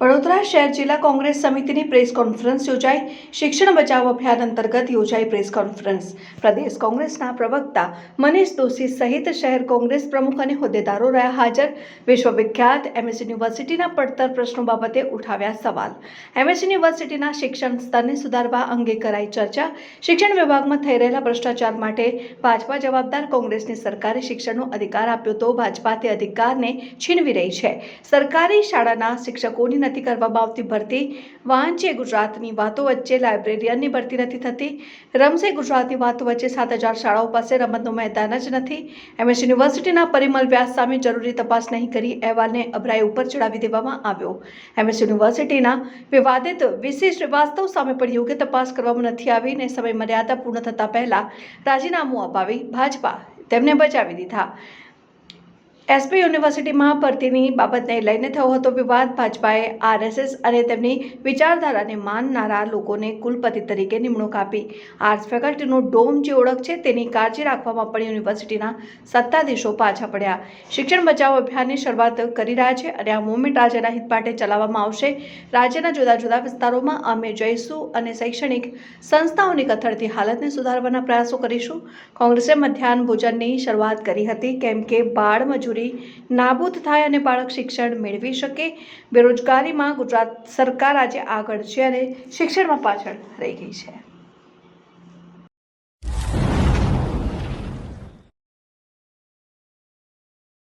વડોદરા શહેર જિલ્લા કોંગ્રેસ સમિતિની પ્રેસ કોન્ફરન્સ યોજાઈ। શિક્ષણ બચાવ અભિયાન અંતર્ગત યોજાઈ પ્રેસ કોન્ફરન્સ। પ્રદેશ કોંગ્રેસના પ્રવક્તા મનીષ દોશી સહિત શહેર કોંગ્રેસ પ્રમુખ અને હોદ્દેદારો રહ્યા હાજર। વિશ્વવિખ્યાત એમએસ યુનિવર્સિટીના પડતર પ્રશ્નો બાબતે ઉઠાવ્યા સવાલ। એમએસ યુનિવર્સિટીના શિક્ષણ સ્તરને સુધારવા અંગે કરાઈ ચર્ચા। શિક્ષણ વિભાગમાં થઈ રહેલા ભ્રષ્ટાચાર માટે ભાજપા જવાબદાર। કોંગ્રેસની સરકારે શિક્ષણનો અધિકાર આપ્યો તો ભાજપા તે અધિકારને છીનવી રહી છે। સરકારી શાળાના શિક્ષકોની નથી કરવામાં આવતી ભરતી। વાંચે ગુજરાતની વાતો વચ્ચે લાઇબ્રેરિયનની ભરતી નથી થતી। રમશે ગુજરાતની વાતો વચ્ચે 7000 શાળાઓ પાસે રમતનું મેદાન જ નથી। એમએસ યુનિવર્સિટીના પરિમલ વ્યાસ સામે જરૂરી તપાસ નહીં કરી અહેવાલને અભરાઈ ઉપર ચડાવી દેવામાં આવ્યો। એમએસ યુનિવર્સિટીના વિવાદિત વીસી શ્રીવાસ્તવ સામે પણ યોગ્ય તપાસ કરવામાં નથી આવી ને સમય મર્યાદા પૂર્ણ થતા પહેલા રાજીનામું અપાવી ભાજપા તેમને બચાવી દીધા। એસપી યુનિવર્સિટીમાં ભરતીની બાબતને લઈને થયો હતો વિવાદ। ભાજપાએ આરએસએસ અને તેમની વિચારધારાને માનનારા લોકોને કુલપતિ તરીકે નિમણૂક આપી। આર્ટ્સ ફેકલ્ટીનો ડોમ જે ઓળખ છે તેની કાળજી રાખવામાં પણ યુનિવર્સિટીના સત્તાધીશો પાછા પડ્યા। શિક્ષણ બચાવ અભિયાનની શરૂઆત કરી રહ્યા છે અને આ મૂવમેન્ટ રાજ્યના હિત માટે ચલાવવામાં આવશે। રાજ્યના જુદા જુદા વિસ્તારોમાં અમે જઈશું અને શૈક્ષણિક સંસ્થાઓની કથળતી હાલતને સુધારવાના પ્રયાસો કરીશું। કોંગ્રેસે મધ્યાહન ભોજનની શરૂઆત કરી હતી કેમ કે બાળ મજૂરી નાબૂદ થાય અને બાળક શિક્ષણ મેળવી શકે। બેરોજગારીમાં ગુજરાત સરકાર આજે આગળ છે અને શિક્ષણમાં પાછળ રહી ગઈ છે।